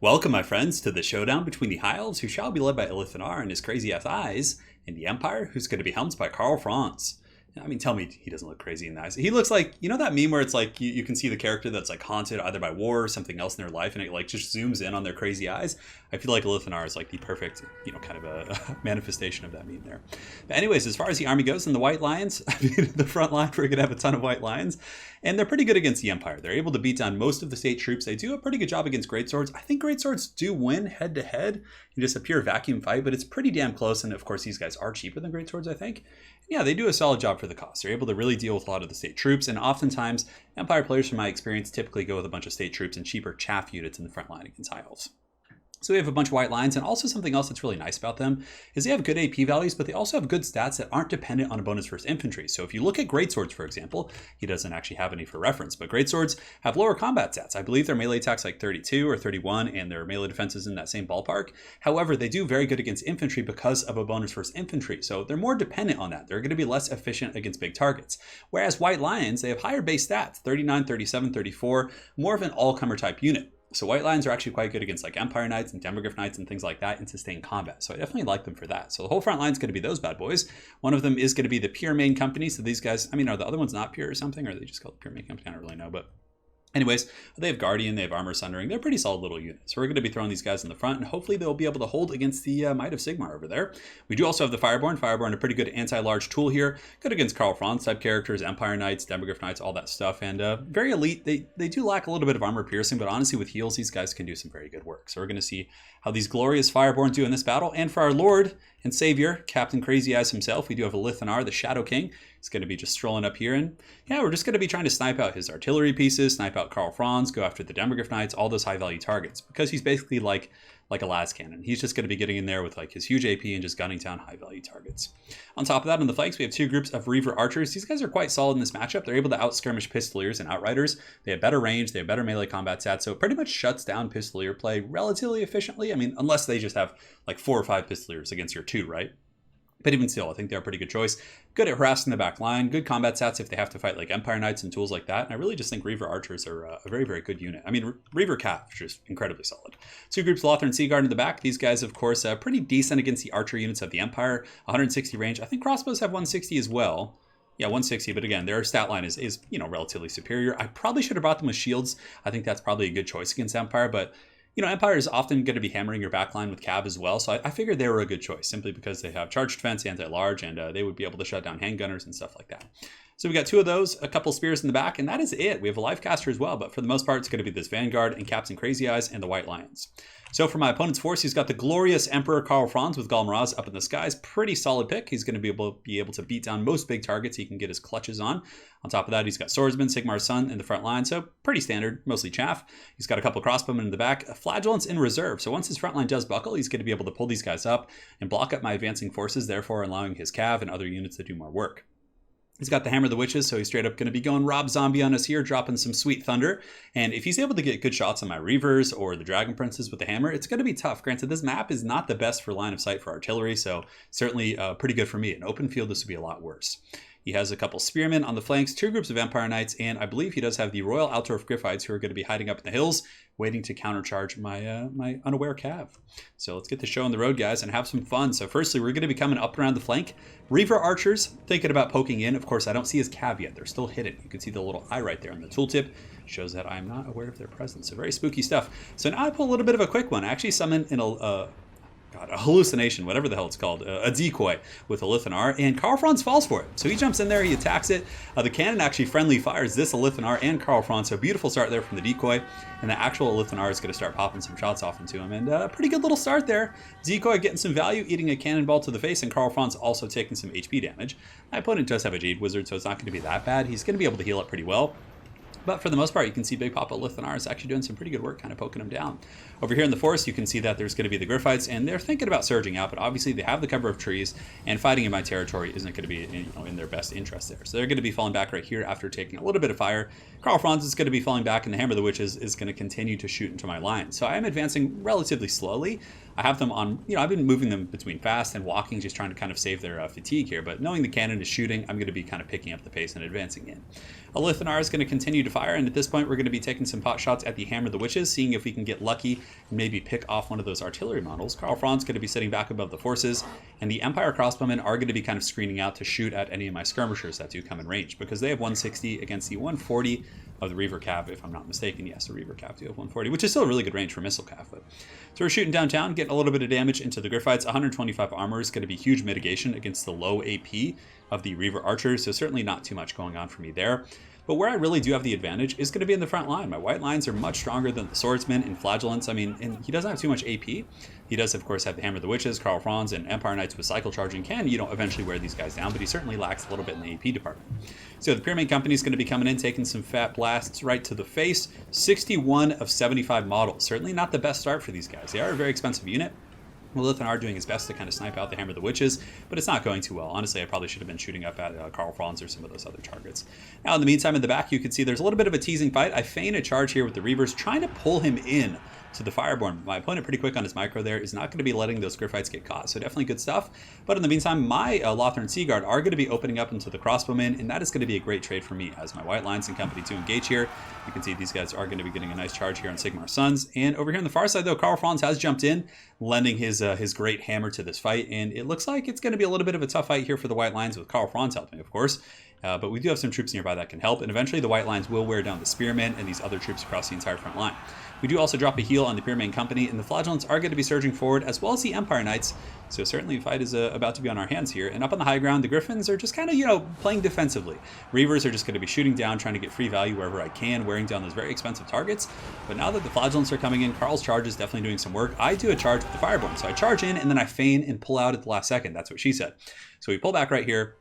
Welcome, my friends, to the showdown between the High Elves, who shall be led by Elithanar and his crazy-ass eyes, and the Empire, who's going to be helmed by Karl Franz. I mean, tell me he doesn't look crazy in the eyes. He looks like, you know that meme where it's like you can see the character that's like haunted either by war or something else in their life, and it like just zooms in on their crazy eyes? I feel like Elithanar is like the perfect, kind of a manifestation of that meme there. But anyways, as far as the army goes, and the White Lions, I mean, the front line, we're going to have a ton of White Lions, and they're pretty good against the Empire. They're able to beat down most of the state troops. They do a pretty good job against Greatswords. I think Greatswords do win head-to-head in just a pure vacuum fight, but it's pretty damn close, and of course these guys are cheaper than Greatswords, I think. Yeah, they do a solid job for the cost. They're able to really deal with a lot of the state troops, and oftentimes Empire players, from my experience, typically go with a bunch of state troops and cheaper chaff units in the front line against High Elves. So we have a bunch of White Lions, and also something else that's really nice about them is they have good AP values, but they also have good stats that aren't dependent on a bonus versus infantry. So if you look at Greatswords, for example, he doesn't actually have any for reference, but Greatswords have lower combat stats. I believe their melee attack's like 32 or 31, and their melee defense is in that same ballpark. However, they do very good against infantry because of a bonus versus infantry, so they're more dependent on that. They're going to be less efficient against big targets. Whereas White Lions, they have higher base stats, 39, 37, 34, more of an all-comer type unit. So White Lions are actually quite good against like Empire Knights and Demogryph Knights and things like that in sustained combat. So I definitely like them for that. So the whole front line is going to be those bad boys. One of them is going to be the Pure Main Company. So these guys, I mean, are the other ones not pure or something? Or are they just called Pure Main Company? I don't really know, but anyways, they have Guardian, they have Armor Sundering. They're pretty solid little units. So we're going to be throwing these guys in the front, and hopefully they'll be able to hold against the Might of Sigmar over there. We do also have the Fireborn. Fireborn, a pretty good anti-large tool here. Good against Karl Franz type characters, Empire Knights, Demogryph Knights, all that stuff. And very elite. They do lack a little bit of armor piercing, but honestly with heals, these guys can do some very good work. So we're going to see how these glorious Fireborn do in this battle. And for our Lord and Savior, Captain Crazy Eyes himself, we do have Elithanar, the Shadow King. He's going to be just strolling up here, and yeah, we're just going to be trying to snipe out his artillery pieces, snipe out Karl Franz, go after the Demogryph Knights, all those high value targets, because he's basically like a las cannon. He's just going to be getting in there with like his huge AP and just gunning down high value targets. On top of that, on the flanks, we have two groups of Reaver Archers. These guys are quite solid in this matchup. They're able to out-skirmish Pistoliers and Outriders. They have better range, they have better melee combat stats, so it pretty much shuts down Pistolier play relatively efficiently. I mean, unless they just have like 4 or 5 Pistoliers against your 2, right? But even still, I think they're a pretty good choice. Good at harassing the back line, good combat stats if they have to fight like Empire Knights and tools like that. And I really just think Reaver Archers are a very, very good unit. I mean, Reaver Cav is just incredibly solid. Two groups, Lothar and Seaguard in the back. These guys, of course, pretty decent against the archer units of the Empire. 160 range. I think crossbows have 160 as well. Yeah, 160, but again, their stat line is relatively superior. I probably should have brought them with shields. I think that's probably a good choice against Empire, but Empire is often going to be hammering your backline with Cav as well, so I figured they were a good choice, simply because they have charge defense, anti-large, and they would be able to shut down handgunners and stuff like that. So we got 2 of those, a couple spears in the back, and that is it. We have a life caster as well, but for the most part, it's going to be this Vanguard and Captain Crazy Eyes and the White Lions. So for my opponent's force, he's got the glorious Emperor Karl Franz with Galmaraz up in the skies. Pretty solid pick. He's going to be able to beat down most big targets he can get his clutches on. On top of that, he's got Swordsman, Sigmar's Son in the front line, so pretty standard, mostly chaff. He's got a couple crossbowmen in the back, Flagellants in reserve. So once his front line does buckle, he's going to be able to pull these guys up and block up my advancing forces, therefore allowing his Cav and other units to do more work. He's got the Hammer of the Witches, so he's straight up going to be going Rob Zombie on us here, dropping some sweet thunder. And if he's able to get good shots on my Reavers or the Dragon Princes with the Hammer, it's going to be tough. Granted, this map is not the best for line of sight for artillery, so certainly pretty good for me. In open field, this would be a lot worse. He has a couple Spearmen on the flanks, 2 groups of Empire Knights, and I believe he does have the Royal Altdorf Griffites who are going to be hiding up in the hills, waiting to countercharge my my unaware Cav. So let's get the show on the road, guys, and have some fun. So firstly, we're going to be coming up around the flank. Reaver Archers, thinking about poking in. Of course, I don't see his Cav yet. They're still hidden. You can see the little eye right there on the tooltip. Shows that I'm not aware of their presence. So very spooky stuff. So now I pull a little bit of a quick one. I actually summon in a hallucination, whatever the hell it's called, a decoy with Elithanar, and Karl Franz falls for it. So he jumps in there, he attacks it. The cannon actually friendly fires this Elithanar and Karl Franz, so beautiful start there from the decoy, and the actual Elithanar is going to start popping some shots off into him, and a pretty good little start there. Decoy getting some value, eating a cannonball to the face, and Karl Franz also taking some HP damage. My opponent does have a Jade Wizard, so it's not going to be that bad. He's going to be able to heal up pretty well. But for the most part, you can see Big Papa Elithanar is actually doing some pretty good work, kind of poking him down. Over here in the forest, you can see that there's going to be the Griffites, and they're thinking about surging out, but obviously they have the cover of trees, and fighting in my territory isn't going to be in their best interest there. So they're going to be falling back right here after taking a little bit of fire. Karl Franz is going to be falling back, and the Hammer of the Witches is going to continue to shoot into my line. So I am advancing relatively slowly. I have them on, I've been moving them between fast and walking, just trying to kind of save their fatigue here. But knowing the cannon is shooting, I'm going to be kind of picking up the pace and advancing in. Elithanar is going to continue to fire, and at this point we're going to be taking some pot shots at the Hammer of the Witches, seeing if we can get lucky and maybe pick off one of those artillery models. Karl Franz going to be sitting back above the forces, and the Empire crossbowmen are going to be kind of screening out to shoot at any of my skirmishers that do come in range, because they have 160 against the 140 of the Reaver Cav, if I'm not mistaken. Yes, the Reaver Cav do have 140, which is still a really good range for missile cav. But so we're shooting downtown, getting a little bit of damage into the Griffites. 125 armor is going to be huge mitigation against the low AP of the Reaver archers, so certainly not too much going on for me there. But where I really do have the advantage is going to be in the front line. My white lines are much stronger than the swordsmen and flagellants. I mean, and he doesn't have too much AP. He does, of course, have the Hammer of the Witches, Karl Franz, and Empire Knights with cycle charging can, eventually wear these guys down, but he certainly lacks a little bit in the AP department. So the Pyramid Company is going to be coming in, taking some fat blasts right to the face. 61 of 75 models. Certainly not the best start for these guys. They are a very expensive unit. Elithan are doing his best to kind of snipe out the Hammer of the Witches, but it's not going too well. Honestly, I probably should have been shooting up at Karl Franz or some of those other targets. Now, in the meantime, in the back, you can see there's a little bit of a teasing fight. I feign a charge here with the Reavers, trying to pull him in to the Fireborn. My opponent, pretty quick on his micro there, is not going to be letting those Griffites get caught, so definitely good stuff. But in the meantime, my Lothern Sea Guard are going to be opening up into the crossbowmen, and that is going to be a great trade for me as my white lines and company to engage here. You can see these guys are going to be getting a nice charge here on Sigmar's Sons. And over here on the far side, though, Karl Franz has jumped in, lending his great hammer to this fight, and it looks like it's going to be a little bit of a tough fight here for the white lines with Karl Franz helping, of course. But we do have some troops nearby that can help, and eventually the white lines will wear down the spearmen and these other troops across the entire front line. We do also drop a heal on the Pyramid Company, and the Flagellants are going to be surging forward, as well as the Empire Knights. So certainly the fight is about to be on our hands here. And up on the high ground, the Griffins are just kind of, playing defensively. Reavers are just going to be shooting down, trying to get free value wherever I can, wearing down those very expensive targets. But now that the Flagellants are coming in, Karl's charge is definitely doing some work. I do a charge with the Fireborn. So I charge in, and then I feign and pull out at the last second. That's what she said. So we pull back right here.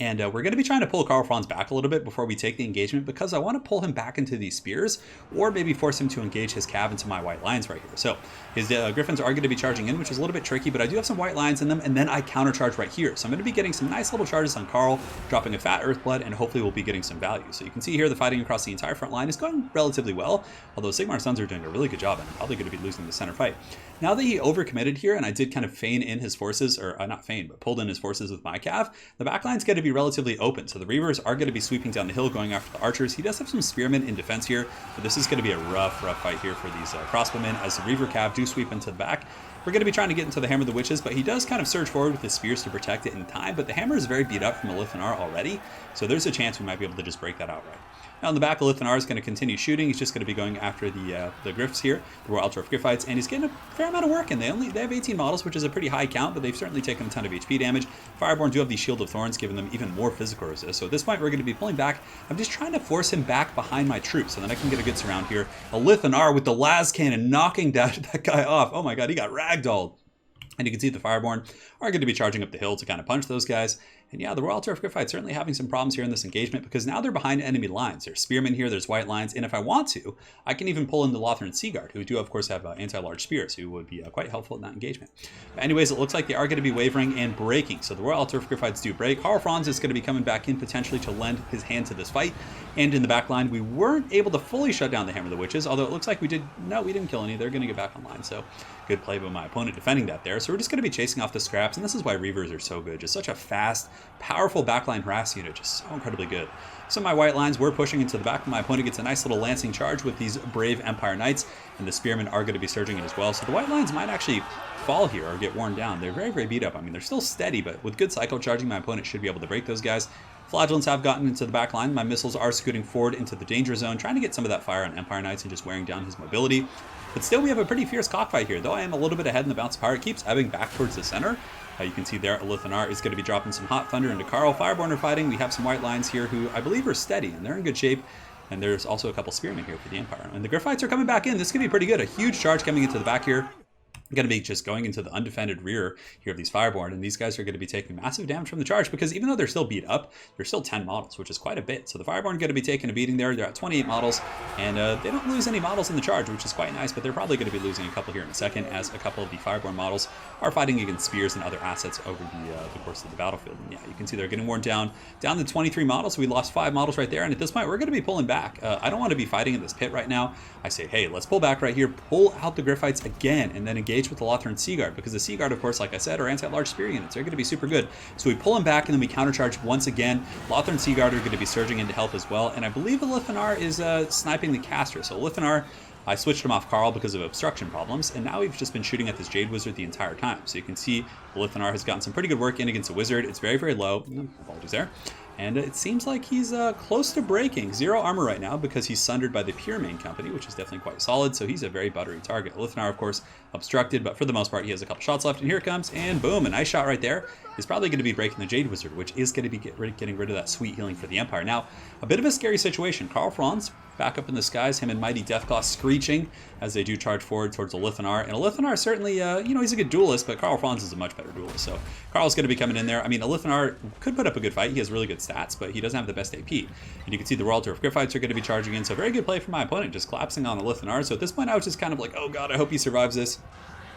And we're going to be trying to pull Karl Franz back a little bit before we take the engagement, because I want to pull him back into these spears, or maybe force him to engage his cav into my white lines right here. So his Griffins are going to be charging in, which is a little bit tricky, but I do have some white lines in them, and then I countercharge right here. So I'm going to be getting some nice little charges on Karl, dropping a fat Earthblood, and hopefully we'll be getting some value. So you can see here the fighting across the entire front line is going relatively well, although Sigmar's Sons are doing a really good job, and I'm probably going to be losing the center fight. Now that he overcommitted here, and I did kind of feign in his forces, or not feign, but pulled in his forces with my cav, the backline's going to be relatively open. So the Reavers are going to be sweeping down the hill, going after the archers. He does have some spearmen in defense here, but this is going to be a rough fight here for these crossbowmen, as the Reaver cav do sweep into the back. We're going to be trying to get into the Hammer of the Witches, but he does kind of surge forward with his spears to protect it in time, but the hammer is very beat up from Elithanar already, so there's a chance we might be able to just break that outright. Now in the back, Elithanar is going to continue shooting. He's just going to be going after the Griffs here, the Royal Altdorf Griffites, and he's getting a fair amount of work in. They have 18 models, which is a pretty high count, but they've certainly taken a ton of HP damage. Fireborn do have the Shield of Thorns, giving them even more physical resist. So at this point, we're going to be pulling back. I'm just trying to force him back behind my troops, so then I can get a good surround here. Elithanar with the las cannon knocking that guy off. Oh my god, he got ragdolled. And you can see the Fireborn are going to be charging up the hill to kind of punch those guys. And yeah, the Royal Turf Griffites certainly having some problems here in this engagement, because now they're behind enemy lines. There's spearmen here, there's white lines, and if I want to, I can even pull in the Lothern Sea Guard, who do of course have anti-large spears, who would be quite helpful in that engagement. But anyways, it looks like they are going to be wavering and breaking. So the Royal Turf Griffites do break. Karl Franz is going to be coming back in potentially to lend his hand to this fight. And in the back line, we weren't able to fully shut down the Hammer of the Witches, although it looks like we did. No, we didn't kill any. They're going to get back online. So good play by my opponent defending that there. So we're just going to be chasing off the scraps, and this is why Reavers are so good. Just such a fast, powerful backline harass unit, just so incredibly good. So my white lines were pushing into the back. My opponent gets a nice little lancing charge with these brave Empire Knights, and the spearmen are going to be surging in as well. So the white lines might actually fall here or get worn down. They're very, very beat up. I mean, they're still steady, but with good cycle charging, my opponent should be able to break those guys. Flagellants have gotten into the back line. My missiles are scooting forward into the danger zone, trying to get some of that fire on Empire Knights and just wearing down his mobility. But still, we have a pretty fierce cockfight here. Though I am a little bit ahead in the bounce of power, it keeps ebbing back towards the center. You can see there, Elithanar is going to be dropping some hot thunder into Karl. Fireborn are fighting. We have some white lines here who I believe are steady, and they're in good shape. And there's also a couple spearmen here for the Empire. And the Griffites are coming back in. This could be pretty good. A huge charge coming into the back here. Going to be just going into the undefended rear here of these Fireborn, and these guys are going to be taking massive damage from the charge, because even though they're still beat up, they're still 10 models, which is quite a bit. So the Fireborn are going to be taking a beating there. They're at 28 models, and they don't lose any models in the charge, which is quite nice, but they're probably going to be losing a couple here in a second, as a couple of the Fireborn models are fighting against spears and other assets over the course of the battlefield. And yeah, you can see they're getting worn down to 23 models. So we lost 5 models right there, and at this point, we're going to be pulling back. I don't want to be fighting in this pit right now. I say, hey, let's pull back right here, pull out the Griffites again, and then engage engage with the Lothran Sea Guard, because the Sea Guard, of course, like I said, are anti-large spear units. They're going to be super good. So we pull them back, and then we countercharge once again. Lothran Sea Guard are going to be surging in to help as well, and I believe Elithanar is sniping the caster. So Elithanar, I switched him off Carl because of obstruction problems, and now we've just been shooting at this Jade Wizard the entire time. So you can see Elithanar has gotten some pretty good work in against the Wizard. It's very, very low. Apologies there. And it seems like he's close to breaking. 0 armor right now because he's sundered by the Pure Main Company, which is definitely quite solid. So he's a very buttery target. Elithanar, of course, obstructed, but for the most part, he has a couple shots left. And here it comes, and boom, a nice shot right there. Is probably going to be breaking the Jade Wizard, which is going to be getting rid of that sweet healing for the Empire. Now, a bit of a scary situation. Karl Franz back up in the skies, him and Mighty Deathclaw screeching as they do charge forward towards Elithanar. And Elithanar certainly, he's a good duelist, but Karl Franz is a much better duelist. So Karl's going to be coming in there. I mean, Elithanar could put up a good fight. He has really good stats, but he doesn't have the best AP. And you can see the Royal Turf Griffites are going to be charging in. So very good play from my opponent, just collapsing on Elithanar. So at this point, I was just kind of like, oh god, I hope he survives this.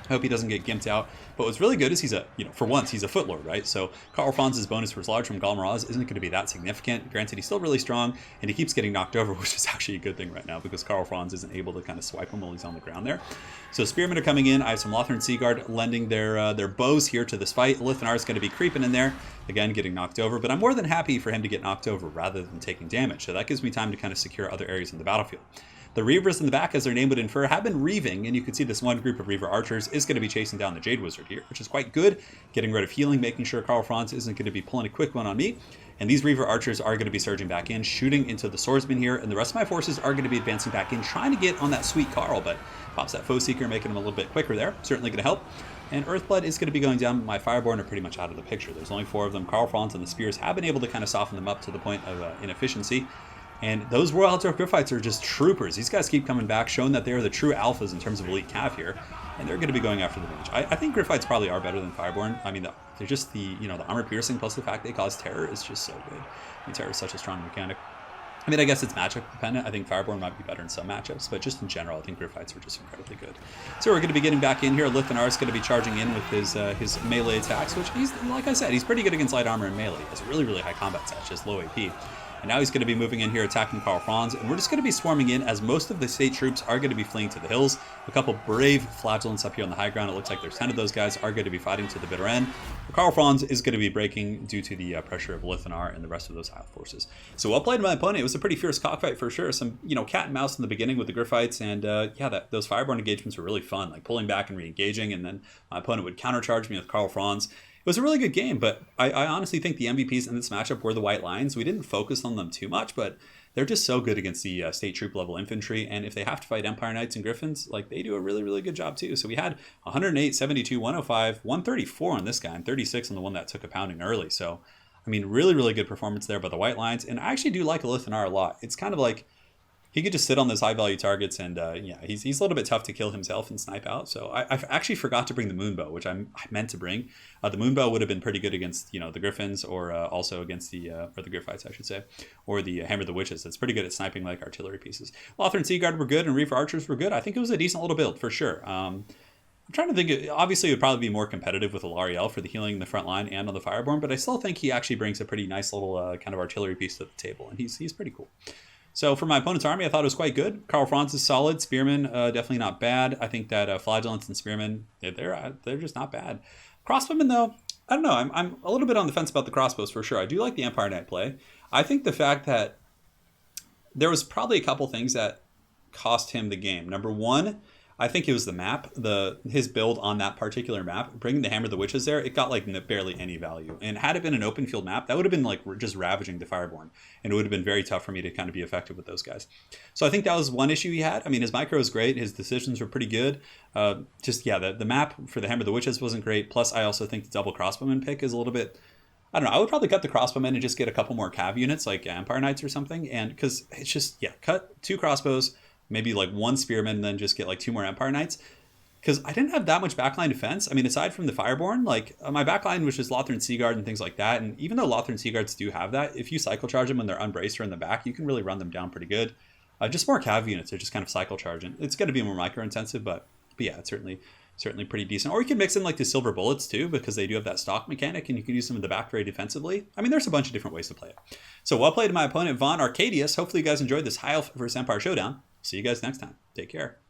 I hope he doesn't get gimped out. But what's really good is he's for once, he's a Footlord, right? So Karl Franz's bonus for his large from Galmaraz isn't going to be that significant. Granted, he's still really strong, and he keeps getting knocked over, which is actually a good thing right now because Karl Franz isn't able to kind of swipe him while he's on the ground there. So Spearmen are coming in. I have some Lothran Sea Guard lending their bows here to this fight. Elithanar is going to be creeping in there, again, getting knocked over. But I'm more than happy for him to get knocked over rather than taking damage. So that gives me time to kind of secure other areas in the battlefield. The Reavers in the back, as their name would infer, have been reaving, and you can see this one group of Reaver archers is going to be chasing down the Jade Wizard here, which is quite good, getting rid of healing, making sure Karl Franz isn't going to be pulling a quick one on me. And these Reaver archers are going to be surging back in, shooting into the swordsman here, and the rest of my forces are going to be advancing back in, trying to get on that sweet Karl, but pops that Foe Seeker, making him a little bit quicker there. Certainly going to help. And Earthblood is going to be going down. My Fireborn are pretty much out of the picture. There's only 4 of them. Karl Franz and the Spears have been able to kind of soften them up to the point of inefficiency. And those Royal Turf Griffites are just troopers. These guys keep coming back, showing that they are the true alphas in terms of elite cav here. And they're going to be going after the mage. I think Griffites probably are better than Fireborn. I mean, they're just the armor piercing plus the fact they cause terror is just so good. I mean, terror is such a strong mechanic. I mean, I guess it's matchup dependent. I think Fireborn might be better in some matchups, but just in general, I think Griffites are just incredibly good. So we're going to be getting back in here. Elithanar is going to be charging in with his melee attacks, which he's, like I said, he's pretty good against light armor and melee. He has a really, really high combat stats, just low AP. And now he's going to be moving in here, attacking Karl Franz, and we're just going to be swarming in as most of the state troops are going to be fleeing to the hills. A couple brave flagellants up here on the high ground. It looks like there's 10 of those guys are going to be fighting to the bitter end. But Karl Franz is going to be breaking due to the pressure of Elithanar and the rest of those high forces. So well played by my opponent. It was a pretty fierce cockfight for sure. Some, cat and mouse in the beginning with the Griffites, and those Fireborn engagements were really fun, like pulling back and re-engaging, and then my opponent would countercharge me with Karl Franz. It was a really good game, but I honestly think the MVPs in this matchup were the White Lions. We didn't focus on them too much, but they're just so good against the state troop level infantry, and if they have to fight Empire Knights and Griffins, like, they do a really, really good job too. So we had 108, 72, 105, 134 on this guy, and 36 on the one that took a pounding early. So, I mean, really, really good performance there by the White Lions, and I actually do like Elithanar a lot. It's kind of like, he could just sit on those high value targets, and he's a little bit tough to kill himself and snipe out. So I actually forgot to bring the Moonbow, which I meant to bring. The Moonbow would have been pretty good against the Griffins, or also against the Griffites, I should say, or the Hammer of the Witches. It's pretty good at sniping like artillery pieces. Lothran Sea Guard were good, and Reaver Archers were good. I think it was a decent little build for sure. I'm trying to think. Obviously, it would probably be more competitive with Alariel for the healing in the front line and on the Fireborn, but I still think he actually brings a pretty nice little kind of artillery piece to the table, and he's pretty cool. So for my opponent's army, I thought it was quite good. Karl Franz is solid. Spearmen, definitely not bad. I think that Flagellants and Spearmen, they're just not bad. Crossbowmen, though, I don't know. I'm a little bit on the fence about the crossbows for sure. I do like the Empire Knight play. I think the fact that there was probably a couple things that cost him the game. Number one, I think it was the map, his build on that particular map. Bringing the Hammer of the Witches there, it got like barely any value. And had it been an open field map, that would have been like just ravaging the Fireborn. And it would have been very tough for me to kind of be effective with those guys. So I think that was one issue he had. I mean, his micro is great. His decisions were pretty good. The map for the Hammer of the Witches wasn't great. Plus, I also think the double crossbowman pick is a little bit... I don't know. I would probably cut the crossbowmen and just get a couple more cav units like Empire Knights or something. And because it's just, cut 2 crossbows, maybe like 1 spearman, and then just get like 2 more Empire Knights. Because I didn't have that much backline defense. I mean, aside from the Fireborn, like my backline was just Lothran Sea Guard and things like that. And even though Lothran Sea Guards do have that, if you cycle charge them when they're unbraced or in the back, you can really run them down pretty good. Just more cav units, they're just kind of cycle charging. It's going to be more micro intensive, but yeah, it's certainly pretty decent. Or you can mix in like the silver bullets too, because they do have that stock mechanic, and you can use them in the back very defensively. I mean, there's a bunch of different ways to play it. So well played to my opponent, Von Arcadius. Hopefully you guys enjoyed this High Elf versus Empire showdown. See you guys next time. Take care.